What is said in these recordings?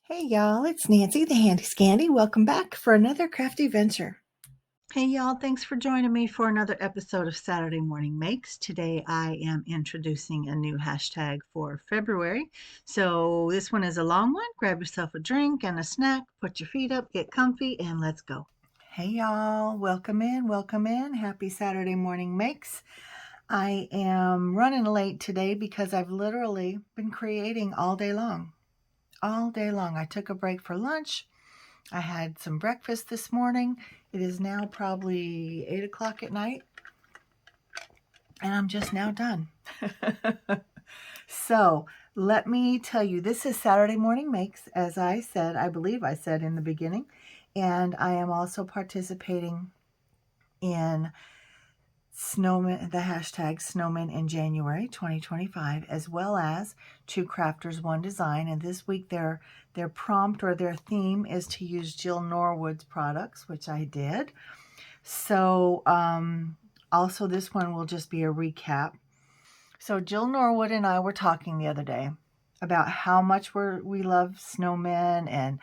Hey y'all, it's Nancy the Handy Scandy. Welcome back for another crafty venture. Hey y'all, thanks for joining me for another episode of Saturday Morning Makes. Today I am introducing a new hashtag for February. So this one is a long one. Grab yourself a drink and a snack, put your feet up, get comfy, and let's go. Hey y'all, welcome in, welcome in. Happy Saturday morning makes. I am running late today because I've literally been creating all day long. All day long. I took a break for lunch. I had some breakfast this morning. It is now probably 8 o'clock at night, and I'm just now done. So let me tell you, this is Saturday Morning Makes, as I said, I believe I said in the beginning, and I am also participating in Snowman, the hashtag Snowman in January 2025, as well as Two Crafters One Design. And this week their prompt or their theme is to use Jill Norwood's products, which I did. So also this one will just be a recap. So Jill Norwood and I were talking the other day about how much we love snowmen and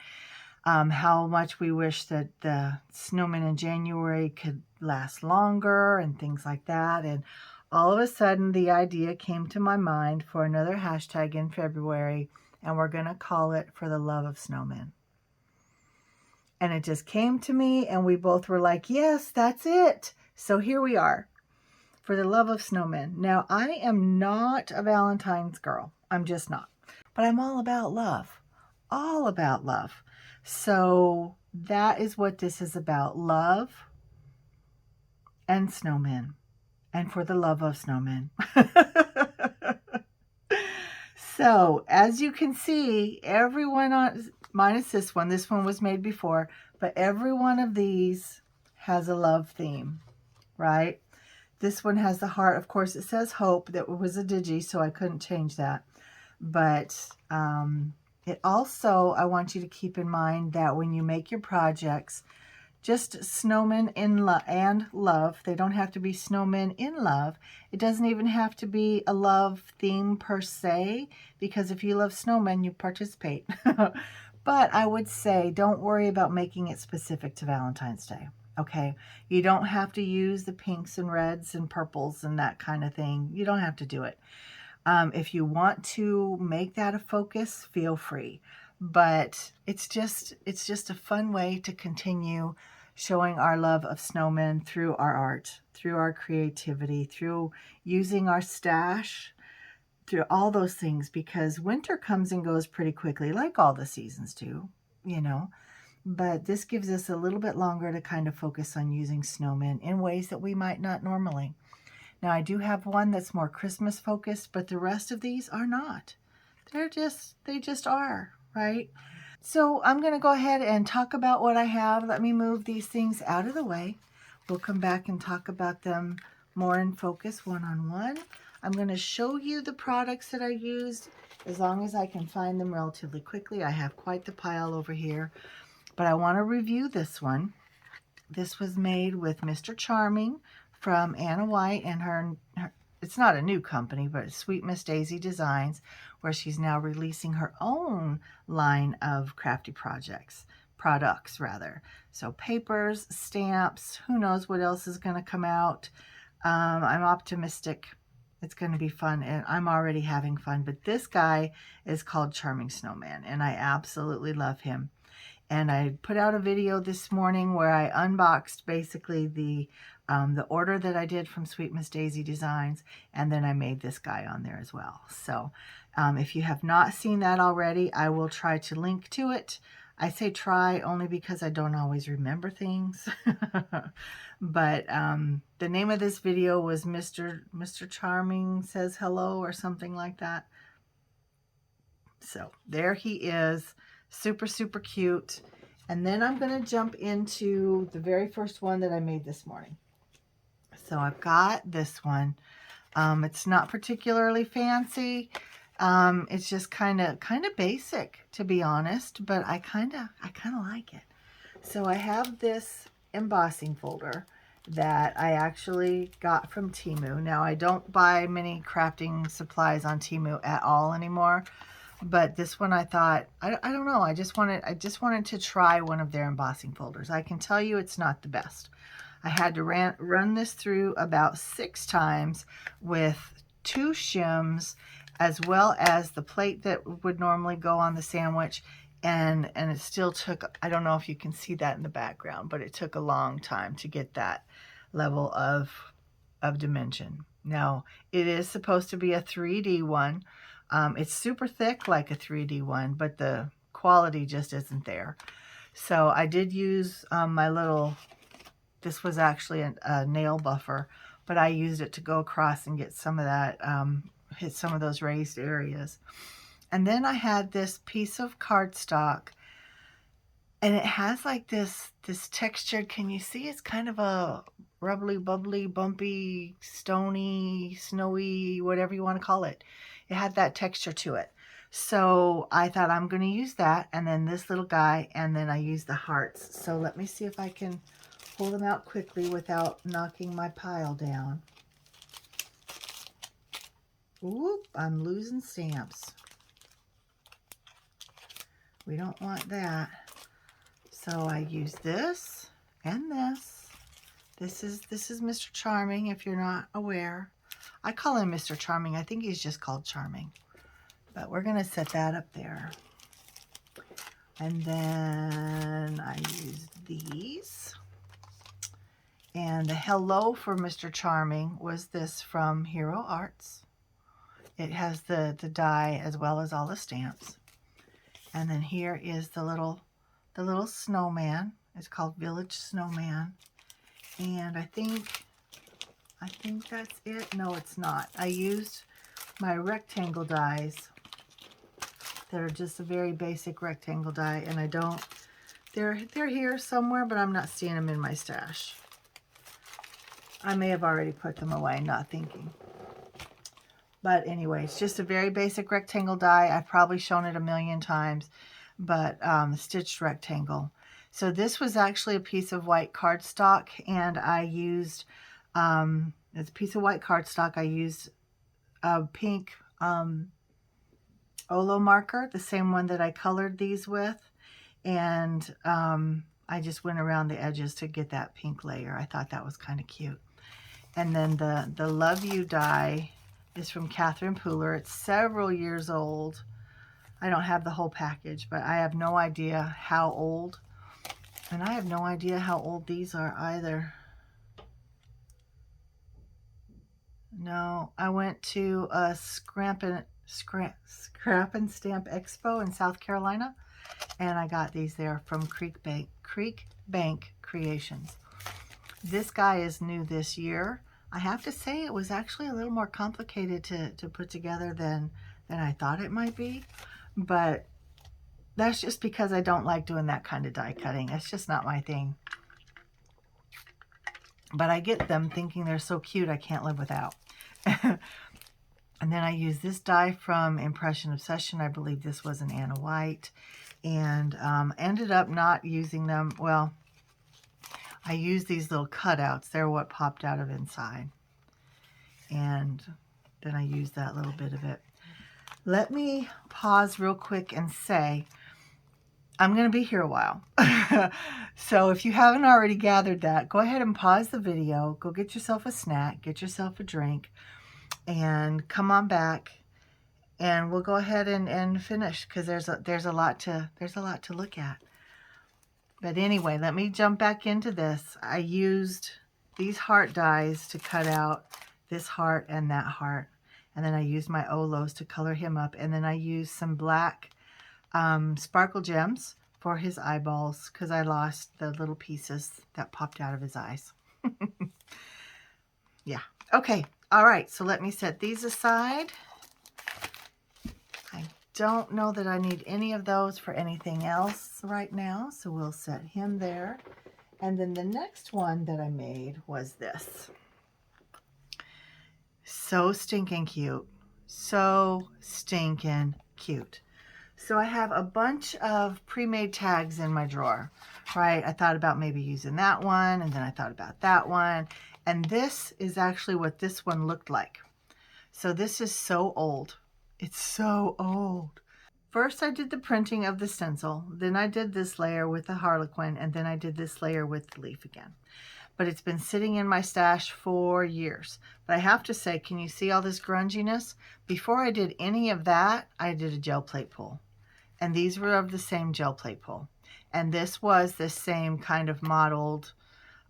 how much we wish that the snowmen in January could last longer and things like that. And all of a sudden the idea came to my mind for another hashtag in February, and we're going to call it For the Love of Snowmen. And it just came to me and we both were like, yes, that's it. So here we are. For the Love of Snowmen. Now, I am not a Valentine's girl. I'm just not. But I'm all about love. All about love. So that is what this is about. Love and snowmen. And for the love of snowmen. So, as you can see, everyone on, minus this one was made before, but every one of these has a love theme, right? This one has the heart. Of course, it says hope. That was a digi, so I couldn't change that. But it also, I want you to keep in mind that when you make your projects, just snowmen and love. They don't have to be snowmen in love. It doesn't even have to be a love theme per se, because if you love snowmen, you participate. But I would say don't worry about making it specific to Valentine's Day. Okay, you don't have to use the pinks and reds and purples and that kind of thing. You don't have to do it. If you want to make that a focus, feel free. But it's just a fun way to continue showing our love of snowmen through our art, through our creativity, through using our stash, through all those things, because winter comes and goes pretty quickly, like all the seasons do, you know. But this gives us a little bit longer to kind of focus on using snowmen in ways that we might not normally. Now, I do have one that's more Christmas focused, but the rest of these are not. They just are, right? So I'm going to go ahead and talk about what I have. Let me move these things out of the way. We'll come back and talk about them more in focus one-on-one. I'm going to show you the products that I used as long as I can find them relatively quickly. I have quite the pile over here. But I want to review this one. This was made with Mr. Charming from Anna White and her, it's not a new company, but it's Sweet Miss Daisy Designs, where she's now releasing her own line of crafty products rather. So papers, stamps, who knows what else is going to come out. I'm optimistic. It's going to be fun, and I'm already having fun. But this guy is called Charming Snowman, and I absolutely love him. And I put out a video this morning where I unboxed basically the order that I did from Sweet Miss Daisy Designs, and then I made this guy on there as well. So if you have not seen that already, I will try to link to it. I say try only because I don't always remember things. But the name of this video was Mr. Charming Says Hello or something like that. So there he is. Super, super cute. And then I'm going to jump into the very first one that I made this morning. So I've got this one. It's not particularly fancy. It's just kind of basic, to be honest, but I kind of like it. So I have this embossing folder that I actually got from Temu. Now, I don't buy many crafting supplies on Temu at all anymore. But this one I thought, I don't know, I just wanted to try one of their embossing folders. I can tell you it's not the best. I had to run this through about 6 times with 2 shims, as well as the plate that would normally go on the sandwich. And it still took, I don't know if you can see that in the background, but it took a long time to get that level of dimension. Now, it is supposed to be a 3D one. It's super thick like a 3D one, but the quality just isn't there. So I did use my little, this was actually a nail buffer, but I used it to go across and get some of that, hit some of those raised areas. And then I had this piece of cardstock, and it has like this textured, can you see? It's kind of a rubbly, bubbly, bumpy, stony, snowy, whatever you want to call it. It had that texture to it. So I thought I'm going to use that, and then this little guy, and then I used the hearts. So let me see if I can pull them out quickly without knocking my pile down. Oop, I'm losing stamps. We don't want that. So I use this and this. This is Mr. Charming, if you're not aware. I call him Mr. Charming. I think he's just called Charming. But we're going to set that up there. And then I use these. And the hello for Mr. Charming was this from Hero Arts. It has the die as well as all the stamps. And then here is the little snowman. It's called Village Snowman. And I think that's it. No, it's not. I used my rectangle dies. They're just a very basic rectangle die, and I don't, they're here somewhere, but I'm not seeing them in my stash. I may have already put them away, not thinking. But anyway, it's just a very basic rectangle die. I've probably shown it a million times, but stitched rectangle. So this was actually a piece of white cardstock, and I used, it's a piece of white cardstock. I used a pink Olo marker, the same one that I colored these with, and I just went around the edges to get that pink layer. I thought that was kind of cute. And then the Love You die is from Catherine Pooler. It's several years old. I don't have the whole package, but I have no idea how old. And I have no idea how old these are either. No, I went to a Scrap and Stamp Expo in South Carolina, and I got these there from Creek Bank Creations. This guy is new this year. I have to say it was actually a little more complicated to put together than I thought it might be, but that's just because I don't like doing that kind of die cutting. It's just not my thing. But I get them thinking they're so cute I can't live without. And then I use this die from Impression Obsession. I believe this was an Anna White. And ended up not using them. Well, I used these little cutouts. They're what popped out of inside. And then I used that little bit of it. Let me pause real quick and say, I'm going to be here a while. So if you haven't already gathered that, go ahead and pause the video. Go get yourself a snack. Get yourself a drink. And come on back. And we'll go ahead and finish, because there's a lot to look at. But anyway, let me jump back into this. I used these heart dies to cut out this heart and that heart. And then I used my Olos to color him up. And then I used some black sparkle gems for his eyeballs, because I lost the little pieces that popped out of his eyes. Yeah. Okay. All right. So let me set these aside. I don't know that I need any of those for anything else right now, so we'll set him there. And then the next one that I made was this. So stinking cute. So stinking cute. So I have a bunch of pre-made tags in my drawer, right? I thought about maybe using that one, and then I thought about that one. And this is actually what this one looked like. So this is so old. It's so old. First I did the printing of the stencil, then I did this layer with the Harlequin, and then I did this layer with the leaf again. But it's been sitting in my stash for years. But I have to say, can you see all this grunginess? Before I did any of that, I did a gel plate pull. And these were of the same gel plate pull. And this was the same kind of mottled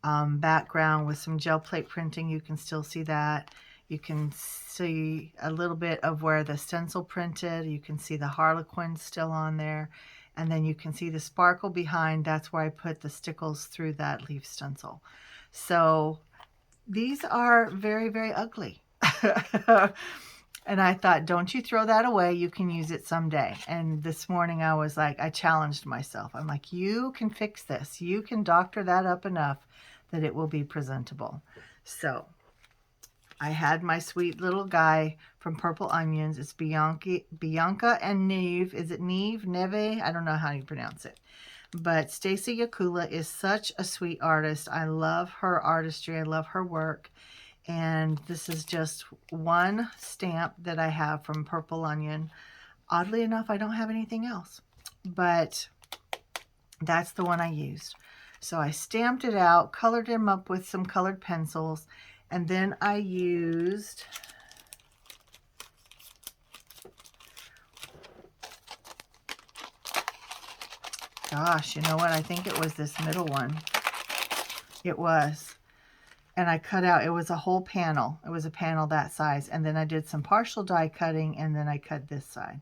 background with some gel plate printing. You can still see that. You can see a little bit of where the stencil printed. You can see the Harlequin still on there. And then you can see the sparkle behind. That's where I put the stickles through that leaf stencil. So these are very, very ugly. And I thought, don't you throw that away. You can use it someday. And this morning I was like, I challenged myself. I'm like, you can fix this. You can doctor that up enough that it will be presentable. So I had my sweet little guy from Purple Onions. It's Bianca and Neve. Is it Neve? Neve? I don't know how you pronounce it. But Stacy Yakula is such a sweet artist. I love her artistry. I love her work. And this is just one stamp that I have from Purple Onion. Oddly enough, I don't have anything else, but that's the one I used. So I stamped it out, colored him up with some colored pencils, and then I used gosh, you know what? I think it was this middle one. It was. And I cut out, it was a whole panel. It was a panel that size. And then I did some partial die cutting, and then I cut this side.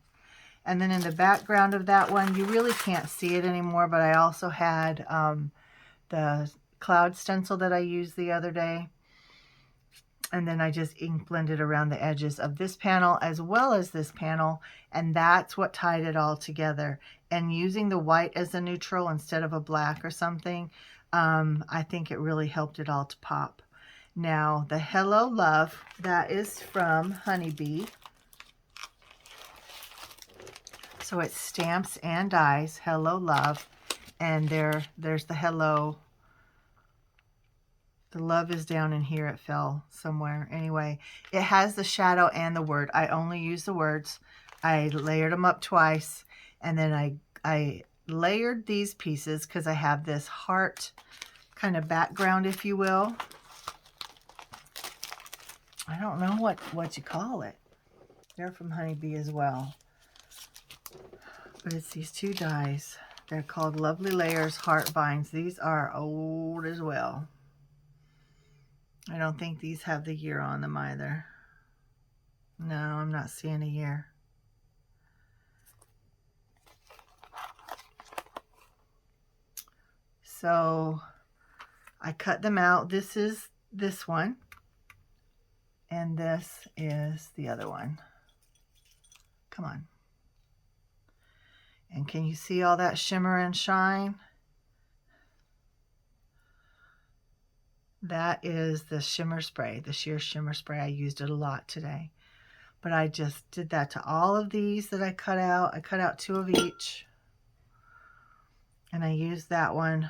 And then in the background of that one, you really can't see it anymore, but I also had the cloud stencil that I used the other day. And then I just ink blended around the edges of this panel as well as this panel. And that's what tied it all together. And using the white as a neutral instead of a black or something, I think it really helped it all to pop. Now, the Hello Love, that is from Honeybee. So it's stamps and dies, Hello Love. And there's the hello. The love is down in here. It fell somewhere. Anyway, it has the shadow and the word. I only use the words. I layered them up twice. And then I layered these pieces because I have this heart kind of background, if you will. I don't know what you call it. They're from Honeybee as well. But it's these two dies. They're called Lovely Layers Heart Vines. These are old as well. I don't think these have the year on them either. No, I'm not seeing a year. So I cut them out. This is this one. And this is the other one. Come on. And can you see all that shimmer and shine? That is the shimmer spray, the sheer shimmer spray. I used it a lot today. But I just did that to all of these that I cut out. I cut out 2 of each. And I used that one.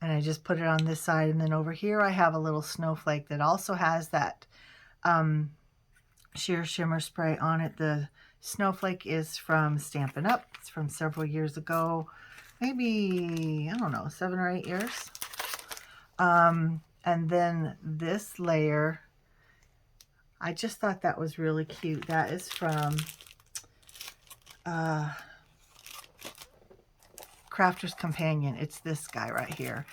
And I just put it on this side. And then over here I have a little snowflake that also has that sheer shimmer spray on it. The snowflake is from Stampin' Up. It's from several years ago. Maybe, I don't know, 7 or 8 years. And then this layer, I just thought that was really cute. That is from Crafter's Companion. It's this guy right here.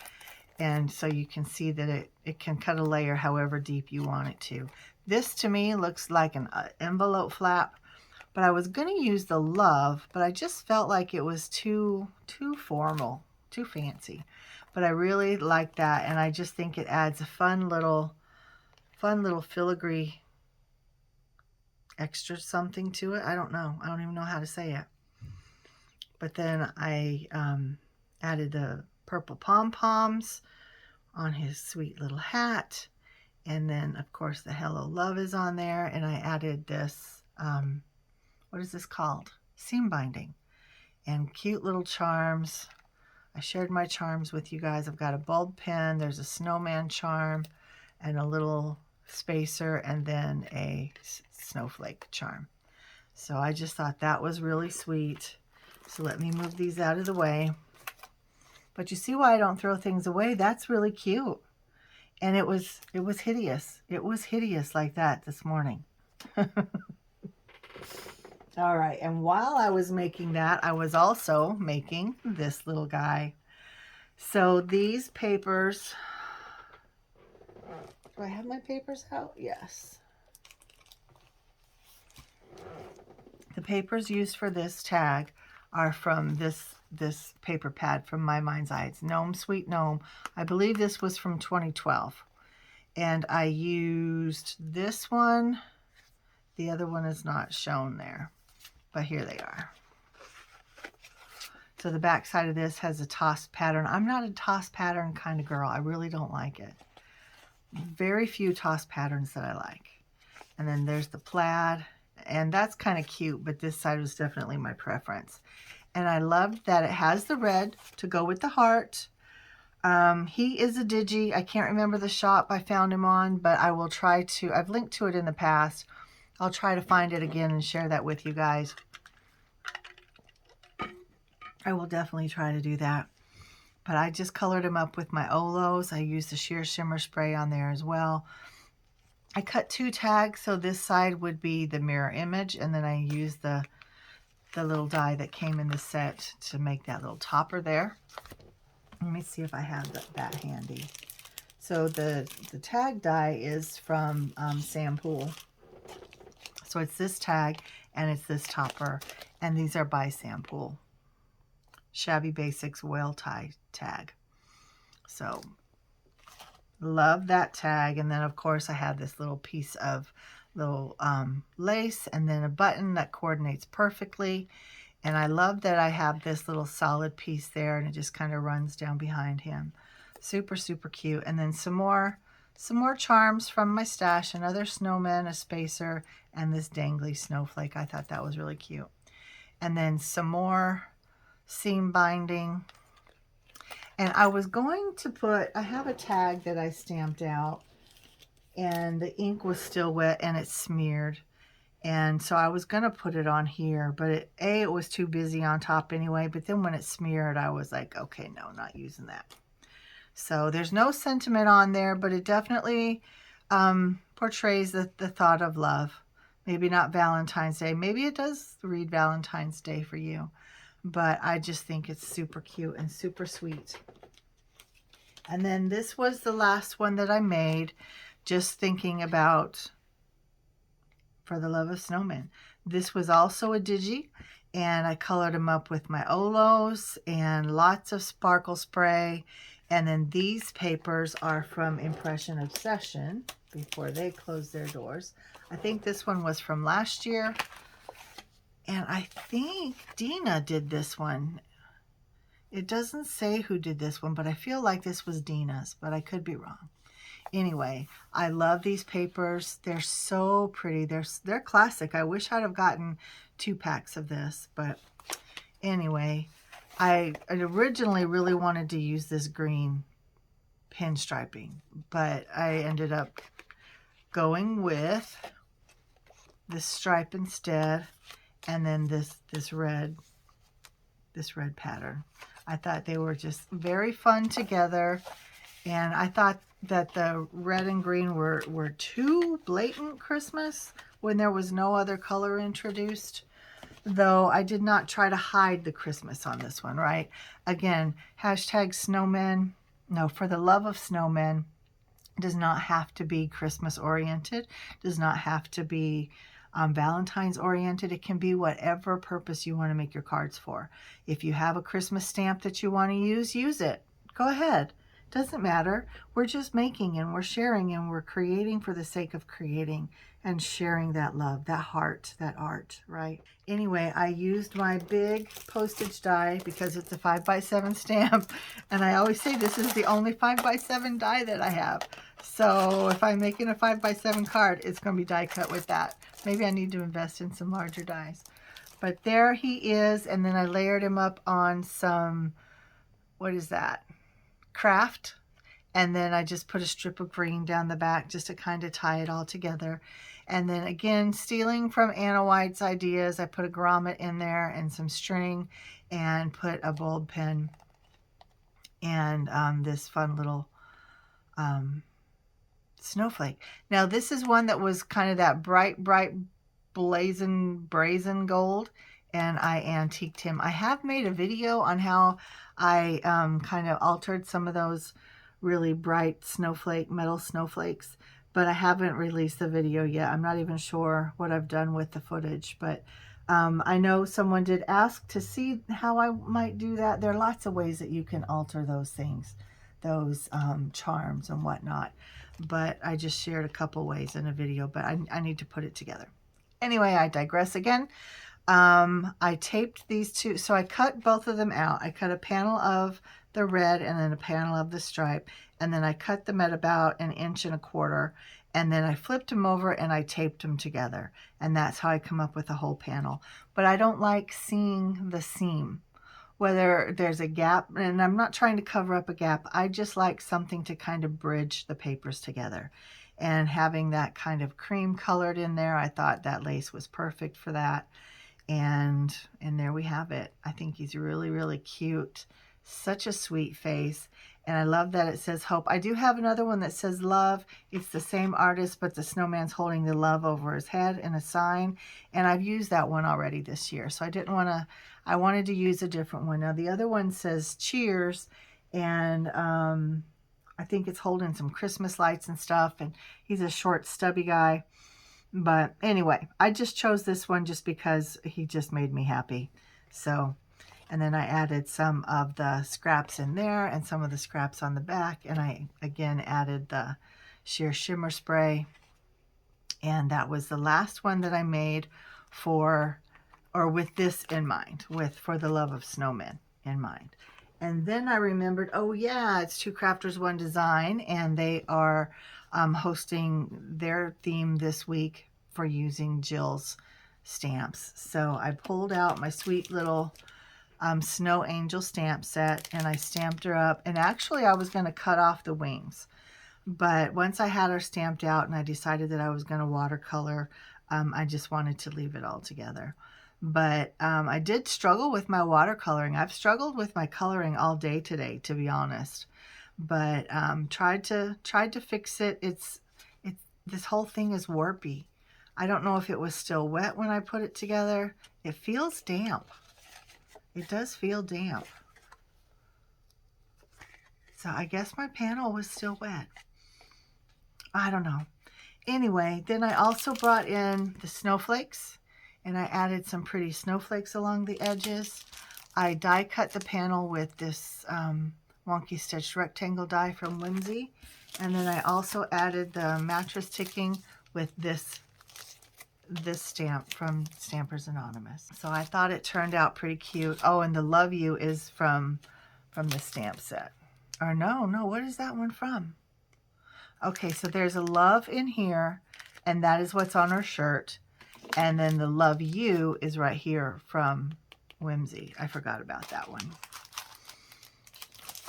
And so you can see that it can cut a layer however deep you want it to. This to me looks like an envelope flap, but I was going to use the love, but I just felt like it was too formal, too fancy. But I really like that, and I just think it adds a fun little filigree extra something to it. I don't know. I don't even know how to say it. But then I added the purple pom-poms on his sweet little hat. And then, of course, the Hello Love is on there. And I added this, what is this called? Seam binding. And cute little charms. I shared my charms with you guys. I've got a bulb pen. There's a snowman charm and a little spacer and then a snowflake charm. So I just thought that was really sweet. So let me move these out of the way. But you see why I don't throw things away? That's really cute. And it was hideous. It was hideous like that this morning. All right, and while I was making that, I was also making this little guy. So these papers, do I have my papers out? Yes. The papers used for this tag are from this paper pad from My Mind's Eye. It's Gnome Sweet Gnome. I believe this was from 2012. And I used this one. The other one is not shown there, but here they are. So the back side of this has a toss pattern. I'm not a toss pattern kind of girl. I really don't like it. Very few toss patterns that I like. And then there's the plaid, and that's kind of cute, but this side was definitely my preference. And I loved that it has the red to go with the heart. He is a digi. I can't remember the shop I found him on, but I will try to, I've linked to it in the past. I'll try to find it again and share that with you guys. I will definitely try to do that. But I just colored him up with my Olos. I used the sheer shimmer spray on there as well. I cut 2 tags, so this side would be the mirror image, and then I used the little die that came in the set to make that little topper there. Let me see if I have that handy. So the tag die is from Sam Pool. So it's this tag and it's this topper, and these are by Sam Pool. Shabby Basics Whale Tie tag. So love that tag. And then of course I have this little piece of little lace, and then a button that coordinates perfectly. And I love that I have this little solid piece there, and it just kind of runs down behind him. Super, super cute. And then some more charms from my stash, another snowman, a spacer, and this dangly snowflake. I thought that was really cute. And then some more seam binding. And I was going to put, I have a tag that I stamped out, and the ink was still wet and it smeared. And so I was going to put it on here, but it was too busy on top anyway. But then when it smeared, I was like, okay, no, not using that. So there's no sentiment on there, but it definitely portrays the thought of love. Maybe not Valentine's Day. Maybe it does read Valentine's Day for you. But I just think it's super cute and super sweet. And then this was the last one that I made, just thinking about For the Love of Snowmen. This was also a digi, and I colored them up with my Olos and lots of sparkle spray. And then these papers are from Impression Obsession before they closed their doors. I think this one was from last year. And I think Dina did this one. It doesn't say who did this one, but I feel like this was Dina's, but I could be wrong. Anyway, I love these papers. They're so pretty. They're classic. I wish I'd have gotten 2 packs of this, but anyway, I originally really wanted to use this green pinstriping, but I ended up going with this stripe instead, and then this red pattern. I thought they were just very fun together, and I thought that the red and green were too blatant Christmas when there was no other color introduced. Though I did not try to hide the Christmas on this one, right? Again, hashtag snowmen. No, For the Love of Snowmen does not have to be Christmas oriented, does not have to be Valentine's oriented. It can be whatever purpose you want to make your cards for. If you have a Christmas stamp that you want to use it. Go ahead. Doesn't matter. We're just making, and we're sharing, and we're creating for the sake of creating and sharing that love, that heart, that art, right? Anyway, I used my big postage die because it's a 5x7 stamp, and I always say this is the only 5x7 die that I have. So if I'm making a 5x7 card, it's going to be die cut with that. Maybe I need to invest in some larger dies. But there he is, and then I layered him up on some, what is that? Craft. And then I just put a strip of green down the back just to kind of tie it all together. And then again, stealing from Anna White's ideas, I put a grommet in there and some string and put a bulb pin and this fun little snowflake. Now this is one that was kind of that bright brazen gold, and I antiqued him. I have made a video on how I kind of altered some of those really bright metal snowflakes, but I haven't released the video yet. I'm not even sure what I've done with the footage, but I know someone did ask to see how I might do that. There are lots of ways that you can alter those things, those charms and whatnot, but I just shared a couple ways in a video, but I need to put it together. Anyway, I digress again. I taped these two, so I cut both of them out. I cut a panel of the red and then a panel of the stripe, and then I cut them at about 1.25 inches, and then I flipped them over and I taped them together, and that's how I come up with a whole panel. But I don't like seeing the seam, whether there's a gap, and I'm not trying to cover up a gap. I just like something to kind of bridge the papers together. And having that kind of cream colored in there, I thought that lace was perfect for that. And there we have it. I think he's really cute. Such a sweet face. And I love that it says hope. I do have another one that says love. It's the same artist, but the snowman's holding the love over his head in a sign. And I've used that one already this year. So I wanted to use a different one. Now the other one says cheers. And I think it's holding some Christmas lights and stuff. And he's a short, stubby guy. But anyway, I just chose this one just because he just made me happy. So, and then I added some of the scraps in there and some of the scraps on the back. And I, again, added the sheer shimmer spray. And that was the last one that I made with this in mind, for the love of snowmen in mind. And then I remembered, oh yeah, it's Two Crafters, One Design, and they are hosting their theme this week for using Jill's stamps. So I pulled out my sweet little Snow Angel stamp set, and I stamped her up. And actually I was going to cut off the wings, but once I had her stamped out and I decided that I was going to watercolor, I just wanted to leave it all together. But I did struggle with my watercoloring. I've struggled with my coloring all day today, to be honest. But tried to fix it. This whole thing is warpy. I don't know if it was still wet when I put it together. It feels damp. It does feel damp. So I guess my panel was still wet. I don't know. Anyway, then I also brought in the snowflakes, and I added some pretty snowflakes along the edges. I die cut the panel with this Wonky Stitch rectangle die from Whimsy. And then I also added the mattress ticking with this stamp from Stampers Anonymous. So I thought it turned out pretty cute. Oh, and the Love You is from the stamp set. Or no, what is that one from? Okay, so there's a love in here, and that is what's on her shirt. And then the Love You is right here from Whimsy. I forgot about that one.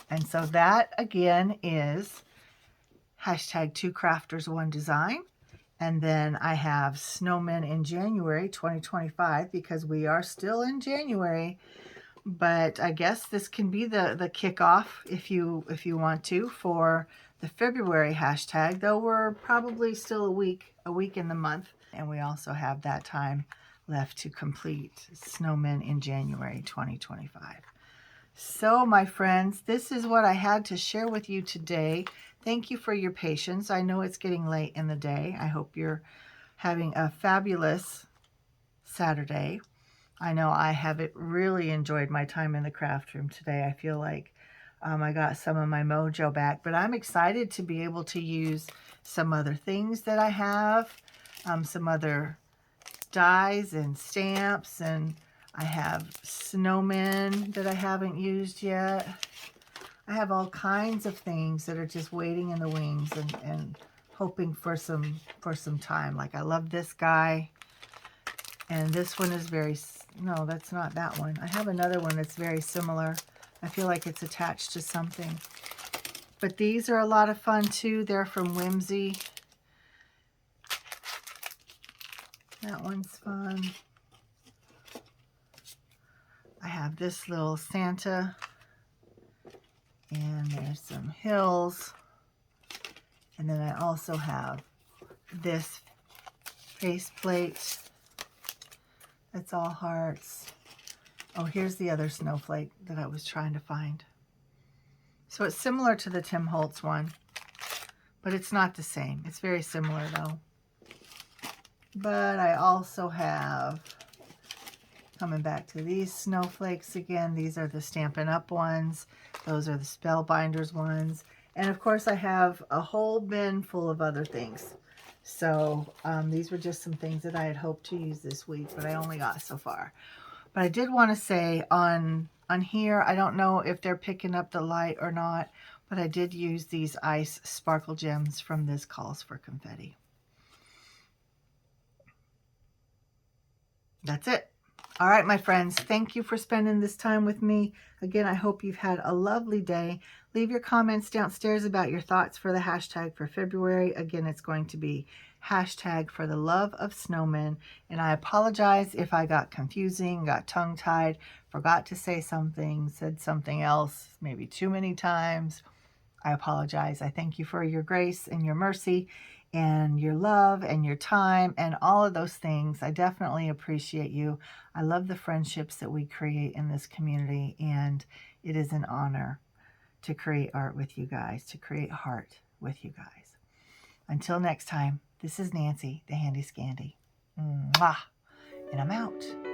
And so that, again, is hashtag Two Crafters, One Design. And then I have Snowmen in January 2025, because we are still in January. But I guess this can be the kickoff if you want to for the February hashtag, though we're probably still a week in the month. And we also have that time left to complete Snowmen in January 2025. So my friends, this is what I had to share with you today. Thank you for your patience. I know it's getting late in the day. I hope you're having a fabulous Saturday. I know I have really enjoyed my time in the craft room today. I feel like I got some of my mojo back, but I'm excited to be able to use some other things that I have, some other dies and stamps, and I have snowmen that I haven't used yet. I have all kinds of things that are just waiting in the wings and hoping for some time. Like I love this guy, and this one is no, that's not that one. I have another one that's very similar. I feel like it's attached to something. But these are a lot of fun too. They're from Whimsy. That one's fun. I have this little Santa, and there's some hills. And then I also have this faceplate. It's all hearts. Oh, here's the other snowflake that I was trying to find. So it's similar to the Tim Holtz one, but it's not the same. It's very similar though. But I also have, coming back to these snowflakes again, these are the Stampin' Up! Ones. Those are the Spellbinders ones. And of course I have a whole bin full of other things. So these were just some things that I had hoped to use this week, but I only got so far. But I did want to say on here, I don't know if they're picking up the light or not, but I did use these ice sparkle gems from This Calls for Confetti. That's it. All right, my friends, thank you for spending this time with me. Again, I hope you've had a lovely day. Leave your comments downstairs about your thoughts for the hashtag for February. Again, it's going to be hashtag for the love of snowmen. And I apologize if I got confusing, got tongue-tied, forgot to say something, said something else maybe too many times. I apologize. I thank you for your grace and your mercy and your love and your time and all of those things. I definitely appreciate you. I love the friendships that we create in this community, and it is an honor to create art with you guys, to create heart with you guys. Until next time, this is Nancy, the Handy Scandy. Mwah! And I'm out.